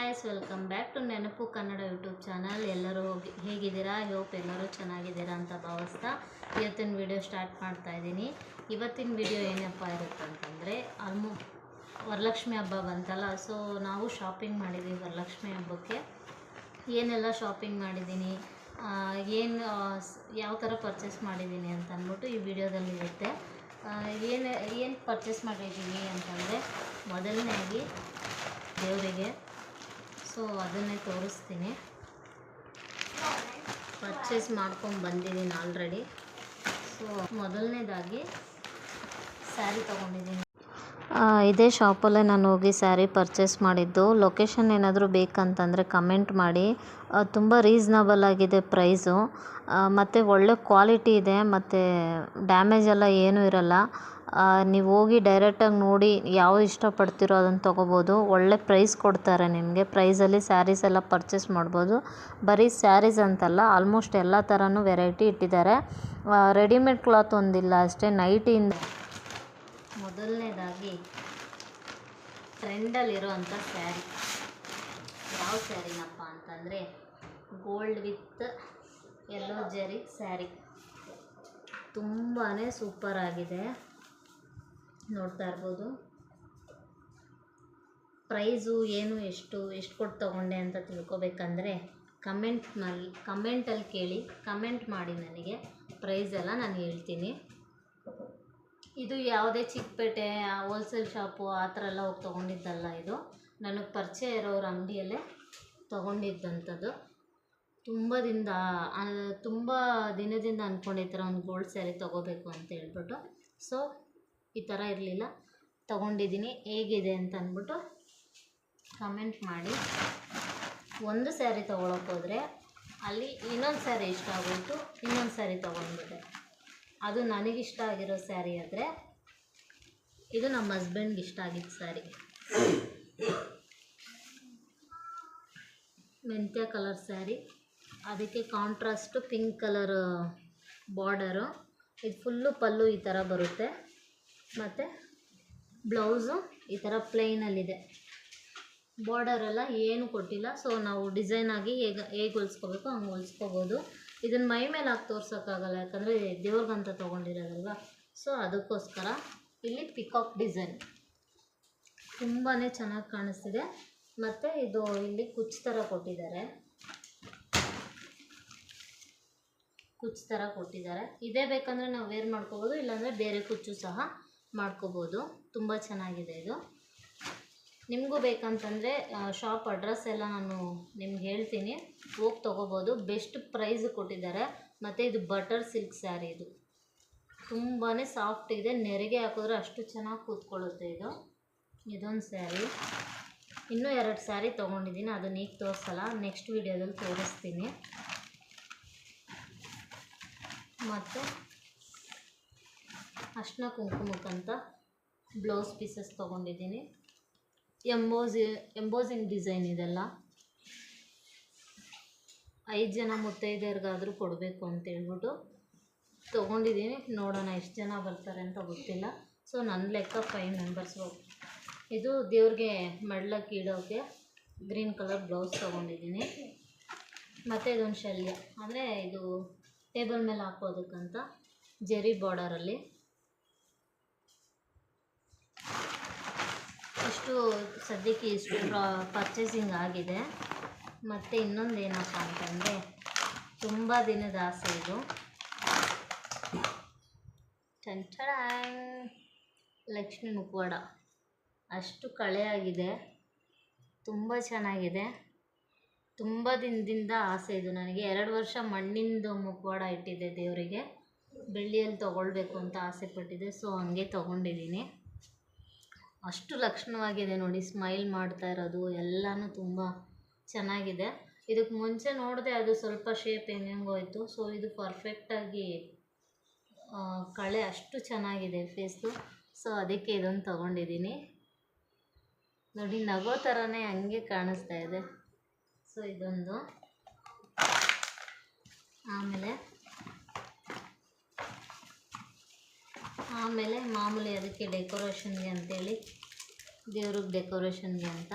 Guys, welcome back to ನೆನಪು Kannada YouTube channel. ಎಲ್ಲರೂ ಹೇಗಿದ್ದೀರಾ? ಹೋಪ್ ಎಲ್ಲರೂ ಚೆನ್ನಾಗಿದ್ದೀರಾ ಅಂತ ಭಾವಿಸ್ತಾ ಇವತ್ತಿನ ವಿಡಿಯೋ ಸ್ಟಾರ್ಟ್ ಮಾಡ್ತಾ ಇದ್ದೀನಿ. ಇವತ್ತಿನ ವಿಡಿಯೋ ಏನಪ್ಪ ಇರುತ್ತೆ ಅಂತಂದರೆ, ವರಲಕ್ಷ್ಮಿ ಹಬ್ಬ ಬಂತಲ್ಲ, ಸೊ ನಾವು ಶಾಪಿಂಗ್ ಮಾಡಿದ್ದೀವಿ ವರಲಕ್ಷ್ಮಿ ಹಬ್ಬಕ್ಕೆ. ಏನೆಲ್ಲ ಶಾಪಿಂಗ್ ಮಾಡಿದ್ದೀನಿ, ಯಾವ ಥರ ಪರ್ಚೇಸ್ ಮಾಡಿದ್ದೀನಿ ಅಂತ ಅಂದ್ಬಿಟ್ಟು ಈ ವಿಡಿಯೋದಲ್ಲಿ ಇರುತ್ತೆ. ಏನು ಪರ್ಚೇಸ್ ಮಾಡಿದ್ದೀನಿ ಅಂತಂದರೆ, ಮೊದಲನೇದಾಗಿ ದೇವರಿಗೆ, ಸೊ ಅದನ್ನೇ ತೋರಿಸ್ತೀನಿ. ಪರ್ಚೇಸ್ ಮಾಡ್ಕೊಂಡು ಬಂದಿದ್ದೀನಿ ಆಲ್ರೆಡಿ. ಸೊ ಮೊದಲನೇದಾಗಿ ಸ್ಯಾರಿ ತೊಗೊಂಡಿದ್ದೀನಿ. ಇದೇ ಶಾಪಲ್ಲೇ ನಾನು ಹೋಗಿ ಸ್ಯಾರಿ ಪರ್ಚೇಸ್ ಮಾಡಿದ್ದು. ಲೊಕೇಶನ್ ಏನಾದರೂ ಬೇಕಂತಂದರೆ ಕಮೆಂಟ್ ಮಾಡಿ. ತುಂಬ ರೀಸ್ನಬಲ್ ಆಗಿದೆ ಪ್ರೈಸು, ಮತ್ತು ಒಳ್ಳೆ ಕ್ವಾಲಿಟಿ ಇದೆ, ಮತ್ತು ಡ್ಯಾಮೇಜ್ ಎಲ್ಲ ಏನೂ ಇರಲ್ಲ. ನೀವು ಹೋಗಿ ಡೈರೆಕ್ಟಾಗಿ ನೋಡಿ ಯಾವುದು ಇಷ್ಟಪಡ್ತೀರೋ ಅದನ್ನು ತೊಗೋಬೋದು. ಒಳ್ಳೆ ಪ್ರೈಸ್ ಕೊಡ್ತಾರೆ ನಿಮಗೆ. ಪ್ರೈಸಲ್ಲಿ ಸ್ಯಾರೀಸ್ ಎಲ್ಲ ಪರ್ಚೇಸ್ ಮಾಡ್ಬೋದು. ಬರೀ ಸ್ಯಾರೀಸ್ ಅಂತಲ್ಲ, ಆಲ್ಮೋಸ್ಟ್ ಎಲ್ಲ ಥರನೂ ವೆರೈಟಿ ಇಟ್ಟಿದ್ದಾರೆ. ರೆಡಿಮೇಡ್ ಕ್ಲಾತ್ ಒಂದಿಲ್ಲ ಅಷ್ಟೇ, ನೈಟಿಯಿಂದ. ಮೊದಲನೇದಾಗಿ ಟ್ರೆಂಡಲ್ಲಿರೋವಂಥ ಸ್ಯಾರಿ, ಯಾವ ಸ್ಯಾರಿನಪ್ಪ ಅಂತಂದರೆ ಗೋಲ್ಡ್ ವಿತ್ ಯೆಲ್ಲೋ ಜರಿ ಸ್ಯಾರಿ. ತುಂಬಾ ಸೂಪರ್ ಆಗಿದೆ, ನೋಡ್ತಾ ಇರ್ಬೋದು. ಪ್ರೈಸು ಏನು ಎಷ್ಟು ಕೊಟ್ಟು ತೊಗೊಂಡೆ ಅಂತ ತಿಳ್ಕೊಬೇಕಂದ್ರೆ ಕಮೆಂಟಲ್ಲಿ ಕೇಳಿ, ಕಮೆಂಟ್ ಮಾಡಿ ನನಗೆ. ಪ್ರೈಸ್ ಎಲ್ಲ ನಾನು ಹೇಳ್ತೀನಿ. ಇದು ಯಾವುದೇ ಚಿಕ್ಕಪೇಟೆ ಹೋಲ್ಸೇಲ್ ಶಾಪು ಆ ಥರ ಎಲ್ಲ ಹೋಗಿ ತೊಗೊಂಡಿದ್ದಲ್ಲ. ಇದು ನನಗೆ ಪರಿಚಯ ಇರೋರ ಅಂಗಡಿಯಲ್ಲೇ ತೊಗೊಂಡಿದ್ದಂಥದ್ದು. ತುಂಬ ದಿನದಿಂದ ಅಂದ್ಕೊಂಡಿರ್ತಾರೆ ಒಂದು ಗೋಲ್ಡ್ ಸ್ಯಾರಿ ತೊಗೋಬೇಕು ಅಂತ ಹೇಳ್ಬಿಟ್ಟು. ಸೊ ಈ ಥರ ಇರಲಿಲ್ಲ, ತೊಗೊಂಡಿದ್ದೀನಿ. ಹೇಗಿದೆ ಅಂತ ಅಂದ್ಬಿಟ್ಟು ಕಮೆಂಟ್ ಮಾಡಿ. ಒಂದು ಸ್ಯಾರಿ ತೊಗೊಳಕ್ಕೆ ಹೋದರೆ ಅಲ್ಲಿ ಇನ್ನೊಂದು ಸ್ಯಾರಿ ಇಷ್ಟ ಆಗೋಯಿತು, ಇನ್ನೊಂದು ಸ್ಯಾರಿ ತೊಗೊಂಡ್ಬಿಟ್ಟೆ. ಅದು ನನಗಿಷ್ಟ ಆಗಿರೋ ಸ್ಯಾರಿ ಆದರೆ, ಇದು ನಮ್ಮ ಹಸ್ಬೆಂಡ್ಗೆ ಇಷ್ಟ ಆಗಿದ್ದ ಸ್ಯಾರಿ. ಮೆಂತ್ಯ ಕಲರ್ ಸ್ಯಾರಿ, ಅದಕ್ಕೆ ಕಾಂಟ್ರಾಸ್ಟು ಪಿಂಕ್ ಕಲರ್ ಬಾರ್ಡರು. ಇದು ಫುಲ್ಲು ಪಲ್ಲು ಈ ಥರ ಬರುತ್ತೆ, ಮತ್ತು ಬ್ಲೌಸು ಈ ಥರ ಪ್ಲೈನಲ್ಲಿದೆ. ಬಾರ್ಡರೆಲ್ಲ ಏನು ಕೊಟ್ಟಿಲ್ಲ. ಸೊ ನಾವು ಡಿಸೈನಾಗಿ ಹೇಗೆ ಹೊಲಿಸ್ಕೋಬೇಕು ಹಂಗೆ ಹೊಲಿಸ್ಕೋಬೋದು. ಇದನ್ನು ಮೈ ಮೇಲೆ ಹಾಕಿ ತೋರ್ಸೋಕ್ಕಾಗಲ್ಲ, ಯಾಕಂದರೆ ದೇವ್ರಿಗಂತ ತೊಗೊಂಡಿರೋದಲ್ವ. ಸೊ ಅದಕ್ಕೋಸ್ಕರ ಇಲ್ಲಿ ಪಿಕಾಕ್ ಡಿಸೈನ್ ತುಂಬಾ ಚೆನ್ನಾಗಿ ಕಾಣಿಸ್ತಿದೆ. ಮತ್ತು ಇದು ಇಲ್ಲಿ ಕುಚ್ಚು ಥರ ಕೊಟ್ಟಿದ್ದಾರೆ, ಇದೇ ಬೇಕಂದರೆ ನಾವು ವೇರ್ ಮಾಡ್ಕೋಬೋದು, ಇಲ್ಲಾಂದರೆ ಬೇರೆ ಕುಚ್ಚು ಸಹ ಮಾಡ್ಕೋಬೋದು. ತುಂಬ ಚೆನ್ನಾಗಿದೆ ಇದು. ನಿಮಗೂ ಬೇಕಂತಂದರೆ ಶಾಪ್ ಅಡ್ರೆಸ್ ಎಲ್ಲ ನಾನು ನಿಮ್ಗೆ ಹೇಳ್ತೀನಿ, ಹೋಗಿ ತೊಗೋಬೋದು. ಬೆಸ್ಟ್ ಪ್ರೈಸ್ ಕೊಟ್ಟಿದ್ದಾರೆ. ಮತ್ತು ಇದು ಬಟರ್ ಸಿಲ್ಕ್ ಸ್ಯಾರಿ, ಇದು ತುಂಬಾ ಸಾಫ್ಟ್ ಇದೆ. ನೆರಿಗೆ ಹಾಕಿದ್ರೆ ಅಷ್ಟು ಚೆನ್ನಾಗಿ ಕೂತ್ಕೊಳ್ಳುತ್ತೆ ಇದು. ಇದೊಂದು ಸ್ಯಾರಿ. ಇನ್ನೂ 2 ಸ್ಯಾರಿ ತೊಗೊಂಡಿದ್ದೀನಿ, ಅದನ್ನ ಈಗ ತೋರಿಸಲ್ಲ, ನೆಕ್ಸ್ಟ್ ವೀಡಿಯೋದಲ್ಲಿ ತೋರಿಸ್ತೀನಿ. ಮತ್ತು ಅರ್ಶಿನ ಕುಂಕುಮಕ್ಕಂತ ಬ್ಲೌಸ್ ಪೀಸಸ್ ತೊಗೊಂಡಿದ್ದೀನಿ. ಎಂಬೋಸಿಂಗ್ ಡಿಸೈನ್ ಇದೆಲ್ಲ. 5 ಜನ ಮುತ್ತೈದೆಯರಿಗಾದರೂ ಕೊಡಬೇಕು ಅಂತೇಳ್ಬಿಟ್ಟು ತೊಗೊಂಡಿದ್ದೀನಿ. ನೋಡೋಣ ಎಷ್ಟು ಜನ ಬರ್ತಾರೆ ಅಂತ ಗೊತ್ತಿಲ್ಲ. ಸೊ ನನ್ನ ಲೆಕ್ಕ 5 ಮೆಂಬರ್ಸು. ಇದು ದೇವ್ರಿಗೆ ಮಡ್ಲಕ್ಕೆ ಇಡೋಕ್ಕೆ ಗ್ರೀನ್ ಕಲರ್ ಬ್ಲೌಸ್ ತೊಗೊಂಡಿದ್ದೀನಿ. ಮತ್ತು ಇದೊಂದು ಶಲ್ಯ, ಅಂದರೆ ಇದು ಟೇಬಲ್ ಮೇಲೆ ಹಾಕೋದಕ್ಕಂತ ಜೆರಿ ಬಾರ್ಡರಲ್ಲಿ. ಸದ್ಯಕ್ಕೆ ಇಷ್ಟು ಪರ್ಚೇಸಿಂಗ್ ಆಗಿದೆ. ಮತ್ತು ಇನ್ನೊಂದು ಏನಪ್ಪ ಅಂತಂದರೆ, ತುಂಬ ದಿನದ ಆಸೆ ಇದು. ಲಕ್ಷ್ಮಿ ಮುಖವಾಡ ಅಷ್ಟು ಕಳೆಯಾಗಿದೆ, ತುಂಬ ಚೆನ್ನಾಗಿದೆ. ತುಂಬ ದಿನದಿಂದ ಆಸೆ ಇದು ನನಗೆ. 2 ವರ್ಷ ಮಣ್ಣಿಂದು ಮುಖವಾಡ ಇಟ್ಟಿದ್ದೆ ದೇವರಿಗೆ, ಬೆಳ್ಳಿಯಲ್ಲಿ ತೊಗೊಳ್ಬೇಕು ಅಂತ ಆಸೆ ಪಟ್ಟಿದ್ದೆ. ಸೊ ಹಂಗೆ ತೊಗೊಂಡಿದ್ದೀನಿ. ಅಷ್ಟು ಲಕ್ಷಣವಾಗಿದೆ ನೋಡಿ, ಸ್ಮೈಲ್ ಮಾಡ್ತಾ ಇರೋದು ಎಲ್ಲನೂ ತುಂಬ ಚೆನ್ನಾಗಿದೆ. ಇದಕ್ಕೆ ಮುಂಚೆ ನೋಡಿದೆ, ಅದು ಸ್ವಲ್ಪ ಶೇಪ್ ಹೆಂಗೋಯ್ತು. ಸೊ ಇದು ಪರ್ಫೆಕ್ಟಾಗಿ ಕಳೆ ಅಷ್ಟು ಚೆನ್ನಾಗಿದೆ ಫೇಸ್ದು. ಸೊ ಅದಕ್ಕೆ ಇದೊಂದು ತೊಗೊಂಡಿದ್ದೀನಿ. ನೋಡಿ, ನಗೋ ಥರನೇ ಹಂಗೆ ಕಾಣಿಸ್ತಾ ಇದೆ. ಸೊ ಇದೊಂದು. ಆಮೇಲೆ ಮಾಮೂಲಿ ಅದಕ್ಕೆ ಡೆಕೋರೇಷನ್ಗೆ ಅಂತೇಳಿ, ದೇವ್ರಿಗೆ ಡೆಕೋರೇಷನ್ಗೆ ಅಂತ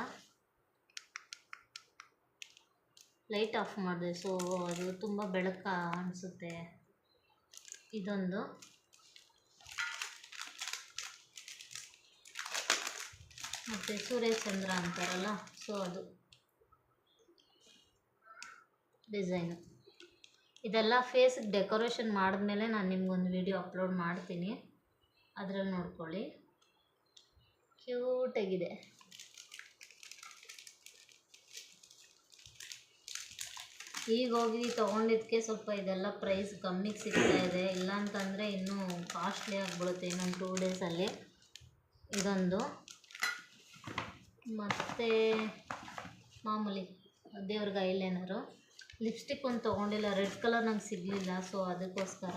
ಲೈಟ್ ಆಫ್ ಮಾಡಿದೆ, ಸೊ ಅದು ತುಂಬ ಬೆಳಕ ಅನಿಸುತ್ತೆ. ಇದೊಂದು ಮತ್ತು ಸೂರ್ಯಚಂದ್ರ ಅಂತಾರಲ್ಲ, ಸೊ ಅದು ಡಿಸೈನು. ಇದೆಲ್ಲ ಫೇಸ್ಗೆ ಡೆಕೋರೇಷನ್ ಮಾಡಿದ್ಮೇಲೆ ನಾನು ನಿಮ್ಗೊಂದು ವಿಡಿಯೋ ಅಪ್ಲೋಡ್ ಮಾಡ್ತೀನಿ, ಅದರಲ್ಲಿ ನೋಡ್ಕೊಳ್ಳಿ. ಕ್ಯೂಟಾಗಿದೆ. ಈಗ ಹೋಗಿ ತೊಗೊಂಡಿದ್ದಕ್ಕೆ ಸ್ವಲ್ಪ ಇದೆಲ್ಲ ಪ್ರೈಸ್ ಕಮ್ಮಿಗೆ ಸಿಗ್ತಾ ಇದೆ, ಇಲ್ಲಾಂತಂದರೆ ಇನ್ನೂ ಕಾಸ್ಟ್ಲಿ ಆಗಿಬಿಡುತ್ತೆ ಇನ್ನೊಂದು 2 ಡೇಸಲ್ಲಿ. ಇದೊಂದು ಮತ್ತು ಮಾಮೂಲಿ ದೇವ್ರಿಗೆ ಐಲೈನರು. ಲಿಪ್ಸ್ಟಿಕ್ ಒಂದು ತೊಗೊಂಡಿಲ್ಲ, ರೆಡ್ ಕಲರ್ ನಂಗೆ ಸಿಗಲಿಲ್ಲ, ಸೊ ಅದಕ್ಕೋಸ್ಕರ.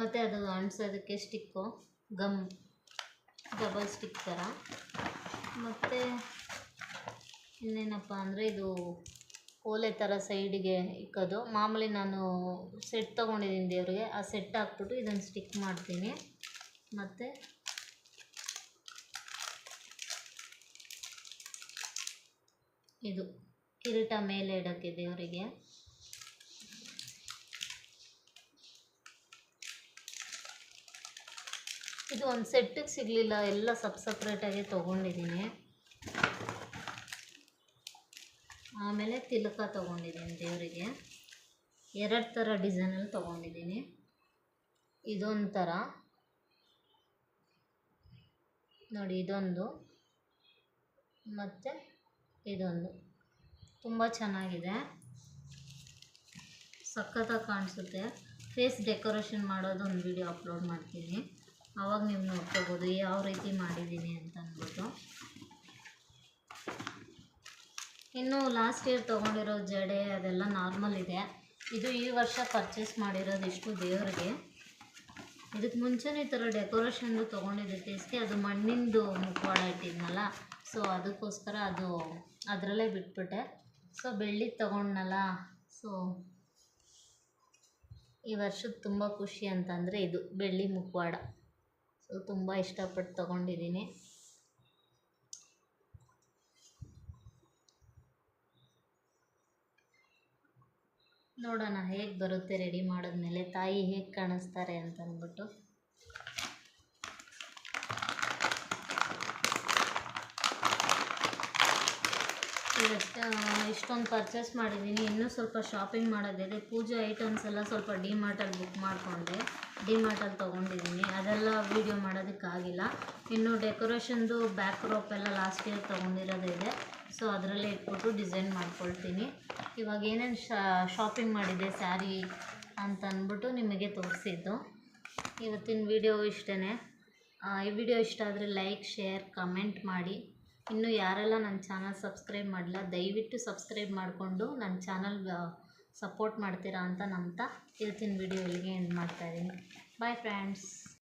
ಮತ್ತು ಅದು ಅಂಟಿಸೋದಕ್ಕೆ ಸ್ಟಿಕ್ಕು, ಗಮ್ ಡಬಲ್ ಸ್ಟಿಕ್ ಥರ. ಮತ್ತು ಇನ್ನೇನಪ್ಪ ಅಂದರೆ ಇದು ಓಲೆ ಥರ ಸೈಡಿಗೆ ಇಕ್ಕೋದು. ಮಾಮೂಲಿ ನಾನು ಸೆಟ್ ತೊಗೊಂಡಿದ್ದೀನಿ ದೇವ್ರಿಗೆ, ಆ ಸೆಟ್ ಹಾಕ್ಬಿಟ್ಟು ಇದನ್ನು ಸ್ಟಿಕ್ ಮಾಡ್ತೀನಿ. ಮತ್ತು ಇದು ಕಿರೀಟ ಮೇಲೆ ಇಡೋಕ್ಕೆ ದೇವರಿಗೆ. ಇದು ಒಂದು ಸೆಟ್ಟಿಗೆ ಸಿಗಲಿಲ್ಲ, ಎಲ್ಲ ಸಪ್ರೇಟಾಗಿ ತೊಗೊಂಡಿದ್ದೀನಿ. ಆಮೇಲೆ ತಿಲಕ ತೊಗೊಂಡಿದ್ದೀನಿ ದೇವರಿಗೆ, 2 ಥರ ಡಿಸೈನಲ್ಲಿ ತೊಗೊಂಡಿದ್ದೀನಿ. ಇದೊಂದು ಥರ ನೋಡಿ, ಇದೊಂದು ಮತ್ತು ಇದೊಂದು ತುಂಬ ಚೆನ್ನಾಗಿದೆ, ಸಖತ್ತಾಗಿ ಕಾಣಿಸುತ್ತೆ. ಫೇಸ್ ಡೆಕೋರೇಷನ್ ಮಾಡೋದು ಒಂದು ವಿಡಿಯೋ ಅಪ್ಲೋಡ್ ಮಾಡ್ತೀನಿ, ಆವಾಗ ನೀವು ನೋಡ್ಕೋಬೋದು ಯಾವ ರೀತಿ ಮಾಡಿದ್ದೀನಿ ಅಂತ ಅಂದ್ಬಿಟ್ಟು. ಇನ್ನು ಲಾಸ್ಟ್ ಇಯರ್ ತೊಗೊಂಡಿರೋ ಜಡೆ ಅದೆಲ್ಲ ನಾರ್ಮಲ್ ಇದೆ. ಇದು ಈ ವರ್ಷ ಪರ್ಚೇಸ್ ಮಾಡಿರೋದು ಇಷ್ಟು ದೇವರಿಗೆ. ಇದಕ್ಕೆ ಮುಂಚೆನೇ ಈ ಥರ ಡೆಕೋರೇಷನ್ದು ತೊಗೊಂಡಿದ್ದೆ ಫೇಸ್ಗೆ, ಅದು ಮಣ್ಣಿಂದು ಮುಖವಾಡ ಇಟ್ಟಿದ್ನಲ್ಲ, ಸೊ ಅದಕ್ಕೋಸ್ಕರ ಅದು ಅದರಲ್ಲೇ ಬಿಟ್ಬಿಟ್ಟೆ. ಸೊ ಬೆಳ್ಳಿ ತೊಗೊಂಡ್ನಲ್ಲ, ಸೊ ಈ ವರ್ಷದ ತುಂಬ ಖುಷಿ ಅಂತಂದರೆ ಇದು ಬೆಳ್ಳಿ ಮುಖವಾಡ. ಸೊ ತುಂಬ ಇಷ್ಟಪಟ್ಟು ತೊಗೊಂಡಿದ್ದೀನಿ. ನೋಡೋಣ ಹೇಗೆ ಬರುತ್ತೆ ರೆಡಿ ಮಾಡಿದ್ಮೇಲೆ, ತಾಯಿ ಹೇಗೆ ಕಾಣಿಸ್ತಾರೆ ಅಂತಂದ್ಬಿಟ್ಟು. ಇಷ್ಟೊಂದು ಪರ್ಚೇಸ್ ಮಾಡಿದ್ದೀನಿ, ಇನ್ನೂ ಸ್ವಲ್ಪ ಶಾಪಿಂಗ್ ಮಾಡೋದಿದೆ. ಪೂಜೆ ಐಟಮ್ಸ್ ಎಲ್ಲ ಸ್ವಲ್ಪ ಡಿಮಾರ್ಟಲ್ಲಿ ಬುಕ್ ಮಾಡಿಕೊಂಡೆ, ಡಿಮಾರ್ಟಲ್ಲಿ ತೊಗೊಂಡಿದ್ದೀನಿ. ಅದೆಲ್ಲ ವೀಡಿಯೋ ಮಾಡೋದಕ್ಕಾಗಿಲ್ಲ. ಇನ್ನು ಡೆಕೋರೇಷನ್ದು ಬ್ಯಾಕ್ ರೋಪ್ ಎಲ್ಲ ಲಾಸ್ಟ್ ಇಯರ್ ತೊಗೊಂಡಿರೋದಿದೆ, ಸೊ ಅದರಲ್ಲೇ ಇಟ್ಬಿಟ್ಟು ಡಿಸೈನ್ ಮಾಡ್ಕೊಳ್ತೀನಿ. ಇವಾಗ ಏನೇನು ಶಾಪಿಂಗ್ ಮಾಡಿದ್ದೆ ಸ್ಯಾರಿ ಅಂತಂದ್ಬಿಟ್ಟು ನಿಮಗೆ ತೋರಿಸಿದ್ದು. ಇವತ್ತಿನ ವಿಡಿಯೋ ಇಷ್ಟೇ. ಈ ವಿಡಿಯೋ ಇಷ್ಟ ಆದರೆ ಲೈಕ್, ಶೇರ್, ಕಮೆಂಟ್ ಮಾಡಿ. ಇನ್ನೂ ಯಾರೆಲ್ಲ ನನ್ನ ಚಾನಲ್ ಸಬ್ಸ್ಕ್ರೈಬ್ ಮಾಡಿಲ್ಲ, ದಯವಿಟ್ಟು ಸಬ್ಸ್ಕ್ರೈಬ್ ಮಾಡಿಕೊಂಡು ನನ್ನ ಚಾನಲ್ ಸಪೋರ್ಟ್ ಮಾಡ್ತೀರಾ ಅಂತ ನಂಬ್ತಾ ಇವತ್ತಿನ ವಿಡಿಯೋ ಇಲ್ಲಿಗೆ ಎಂಡ್ ಮಾಡ್ತಾಯಿದ್ದೀನಿ. Bye friends.